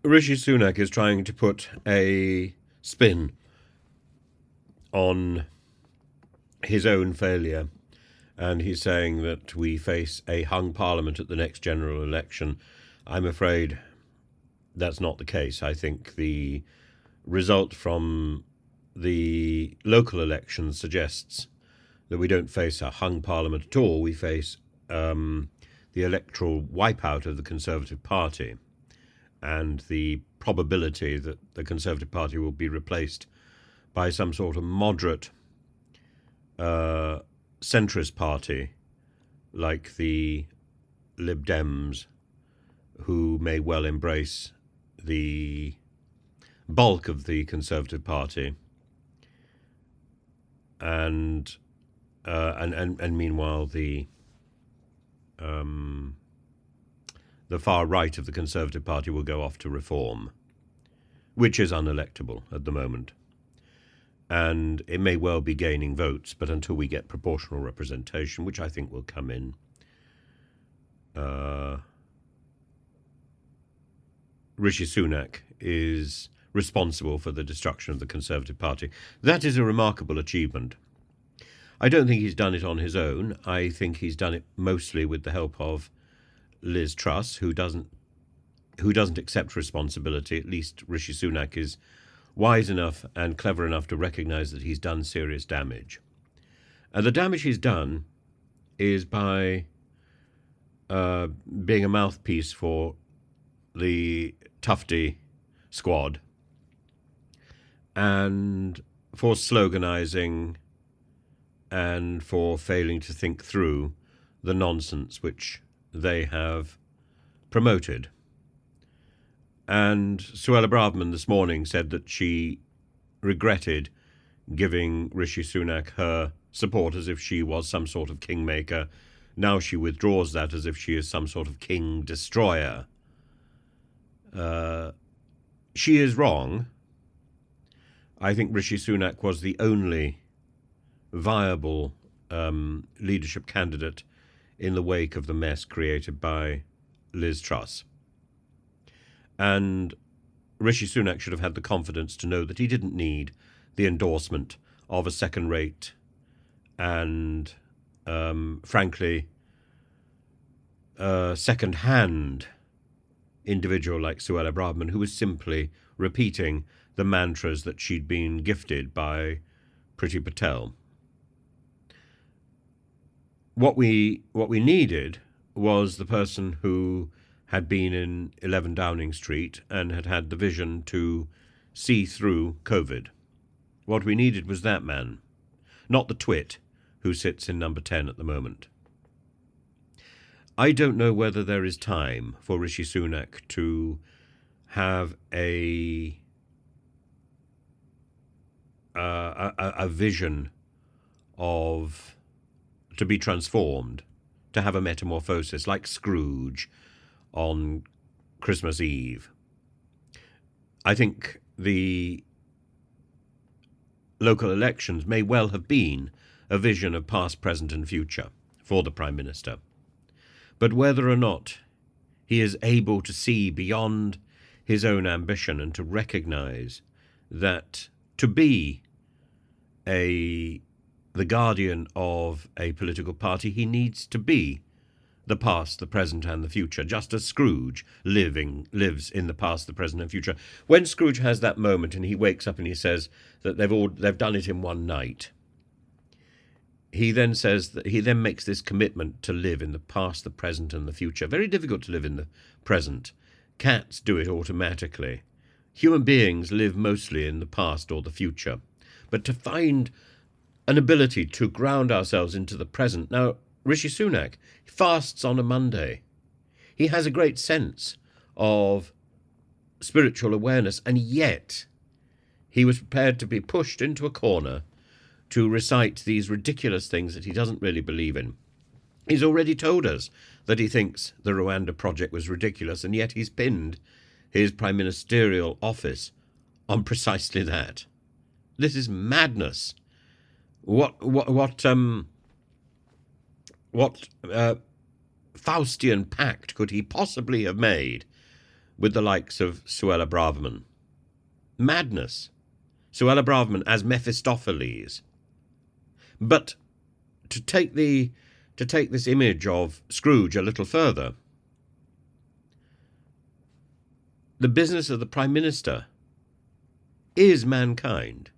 Rishi Sunak is trying to put a spin on his own failure, and he's saying that we face a hung parliament at the next general election. I'm afraid that's not the case. I think the result from the local elections suggests that we don't face a hung parliament at all. We face the electoral wipeout of the Conservative Party and the probability that the Conservative Party will be replaced by some sort of moderate centrist party like the Lib Dems, who may well embrace the bulk of the Conservative Party, and meanwhile the far right of the Conservative Party will go off to reform, which is unelectable at the moment. And it may well be gaining votes, but until we get proportional representation, which I think will come in, Rishi Sunak is responsible for the destruction of the Conservative Party. That is a remarkable achievement. I don't think he's done it on his own. I think he's done it mostly with the help of Liz Truss, who doesn't accept responsibility. At least Rishi Sunak is wise enough and clever enough to recognise that he's done serious damage. And the damage he's done is by being a mouthpiece for the Tufty squad and for sloganising and for failing to think through the nonsense which they have promoted. And Suella Braverman this morning said that she regretted giving Rishi Sunak her support as if she was some sort of kingmaker. Now she withdraws that as if she is some sort of king destroyer. She is wrong. I think Rishi Sunak was the only viable leadership candidate in the wake of the mess created by Liz Truss. And Rishi Sunak should have had the confidence to know that he didn't need the endorsement of a second-rate and, frankly, second-hand individual like Suella Braverman, who was simply repeating the mantras that she'd been gifted by Priti Patel. What we needed was the person who had been in 11 Downing Street and had had the vision to see through COVID. What we needed was that man, not the twit who sits in number 10 at the moment. I don't know whether there is time for Rishi Sunak to have a vision of, to be transformed, to have a metamorphosis like Scrooge on Christmas Eve. I think the local elections may well have been a vision of past, present and future for the Prime Minister. But whether or not he is able to see beyond his own ambition and to recognise that to be the guardian of a political party, he needs to be the past, the present and the future, just as Scrooge lives in the past, the present and future. When Scrooge has that moment and he wakes up and he says that they've done it in one night, he then says that he then makes this commitment to live in the past, the present and the future. Very difficult to live in the present. Cats do it automatically. Human beings live mostly in the past or the future. But to find an ability to ground ourselves into the present. Now, Rishi Sunak fasts on a Monday. He has a great sense of spiritual awareness, and yet he was prepared to be pushed into a corner to recite these ridiculous things that he doesn't really believe in. He's already told us that he thinks the Rwanda project was ridiculous, and yet he's pinned his prime ministerial office on precisely that. This is madness. What Faustian pact could he possibly have made with the likes of Suella Braverman. Madness. Suella Braverman as Mephistopheles. But to take this image of Scrooge a little further, the business of the Prime Minister is mankind,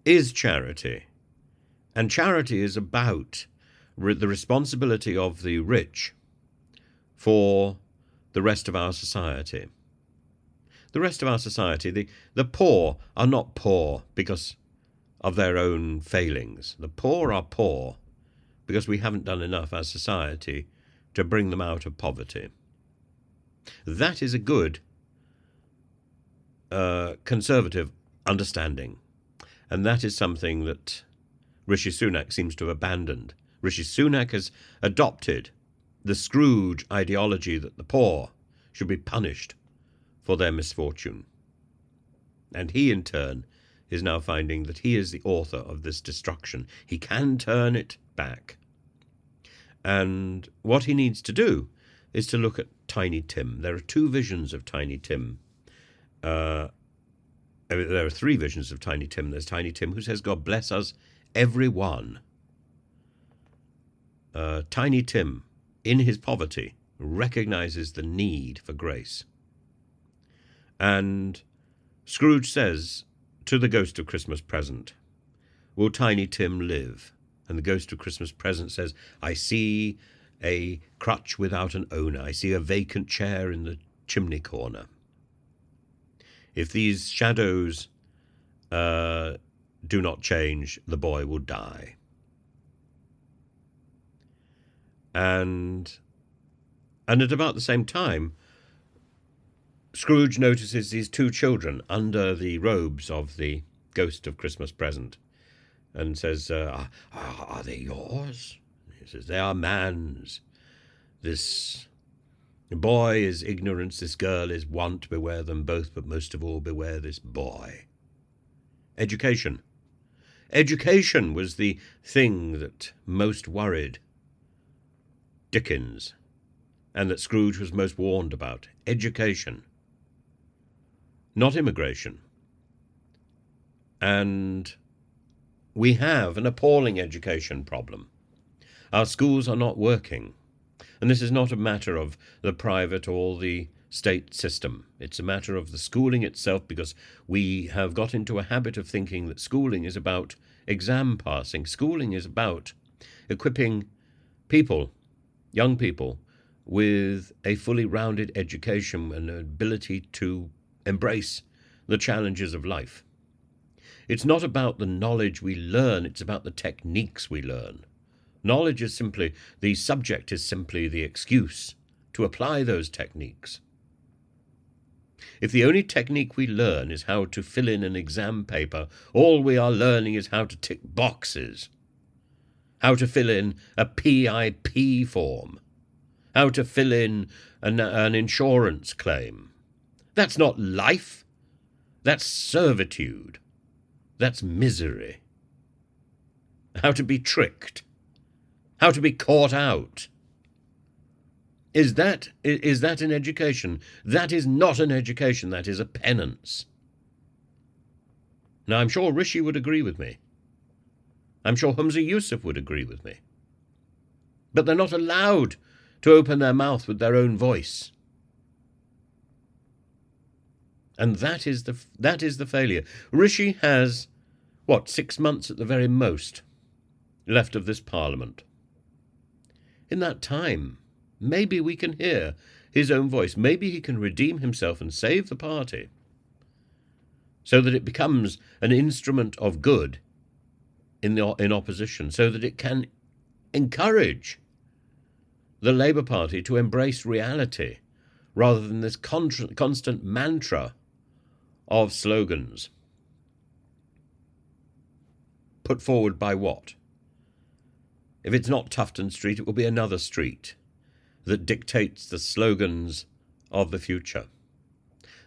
is charity. And charity is about the responsibility of the rich for the rest of our society. The rest of our society, the poor are not poor because of their own failings. The poor are poor because we haven't done enough as society to bring them out of poverty. That is a good conservative understanding. And that is something that Rishi Sunak seems to have abandoned. Rishi Sunak has adopted the Scrooge ideology that the poor should be punished for their misfortune. And he, in turn, is now finding that he is the author of this destruction. He can turn it back. And what he needs to do is to look at Tiny Tim. There are two visions of Tiny Tim. There are three visions of Tiny Tim. There's Tiny Tim who says, God bless us, everyone. Tiny Tim, in his poverty, recognizes the need for grace. And Scrooge says to the Ghost of Christmas Present, will Tiny Tim live? And the Ghost of Christmas Present says, I see a crutch without an owner. I see a vacant chair in the chimney corner. If these shadows do not change, the boy will die. And at about the same time, Scrooge notices these two children under the robes of the Ghost of Christmas Present and says, are they yours? He says, they are man's. This boy is ignorance, this girl is want. Beware them both, but most of all beware this boy. Education. Education was the thing that most worried Dickens, and that Scrooge was most warned about. Education, not immigration. And we have an appalling education problem. Our schools are not working. And this is not a matter of the private or the state system. It's a matter of the schooling itself, because we have got into a habit of thinking that schooling is about exam passing. Schooling is about equipping people, young people, with a fully rounded education and an ability to embrace the challenges of life. It's not about the knowledge we learn, it's about the techniques we learn. Knowledge is simply, the subject is simply the excuse to apply those techniques. If the only technique we learn is how to fill in an exam paper, all we are learning is how to tick boxes, how to fill in a PIP form, how to fill in an insurance claim. That's not life. That's servitude. That's misery. How to be tricked. How to be caught out. Is that an education? That is not an education. That is a penance. Now, I'm sure Rishi would agree with me. I'm sure Humza Yousaf would agree with me. But they're not allowed to open their mouth with their own voice. And that is the failure. Rishi has, 6 months at the very most left of this Parliament. In that time, maybe we can hear his own voice. Maybe he can redeem himself and save the party so that it becomes an instrument of good in opposition, so that it can encourage the Labour Party to embrace reality rather than this constant mantra of slogans put forward by what? If it's not Tufton Street, it will be another street that dictates the slogans of the future.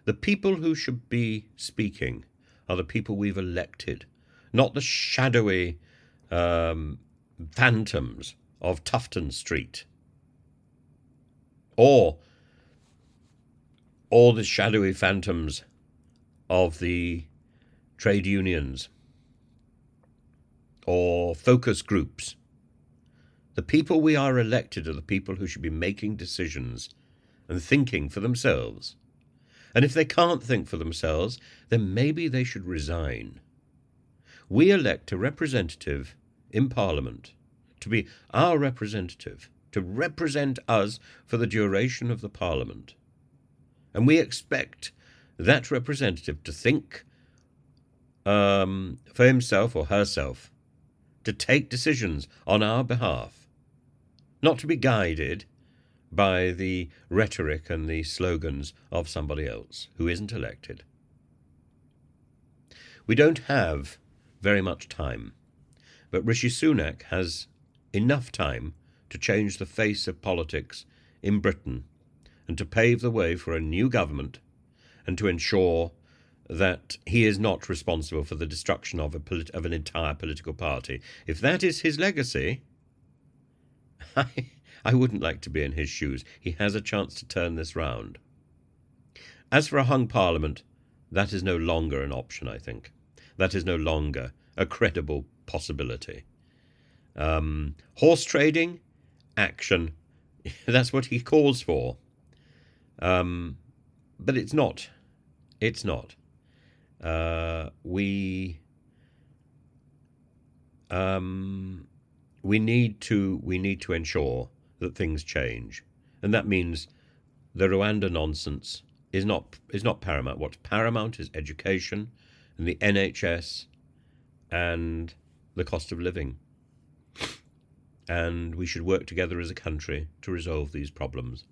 The people who should be speaking are the people we've elected, not the shadowy phantoms of Tufton Street or all the shadowy phantoms of the trade unions or focus groups. The people we are elected are the people who should be making decisions and thinking for themselves. And if they can't think for themselves, then maybe they should resign. We elect a representative in Parliament to be our representative, to represent us for the duration of the Parliament. And we expect that representative to think for himself or herself, to take decisions on our behalf, not to be guided by the rhetoric and the slogans of somebody else who isn't elected. We don't have very much time, but Rishi Sunak has enough time to change the face of politics in Britain and to pave the way for a new government and to ensure that he is not responsible for the destruction of an entire political party. If that is his legacy, I wouldn't like to be in his shoes. He has a chance to turn this round. As for a hung parliament, that is no longer an option, I think. That is no longer a credible possibility. Horse trading, action, that's what he calls for. But it's not. It's not. We need to ensure that things change, and that means the Rwanda nonsense is not paramount. What's paramount is education and the NHS and the cost of living. And we should work together as a country to resolve these problems.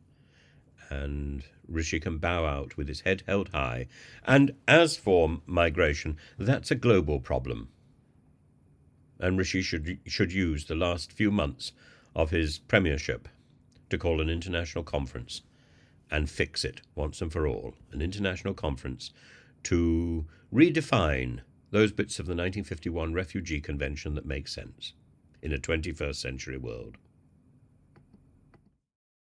And Rishi can bow out with his head held high. And as for migration, that's a global problem. And Rishi should use the last few months of his premiership to call an international conference and fix it once and for all. An international conference to redefine those bits of the 1951 Refugee Convention that make sense in a 21st century world.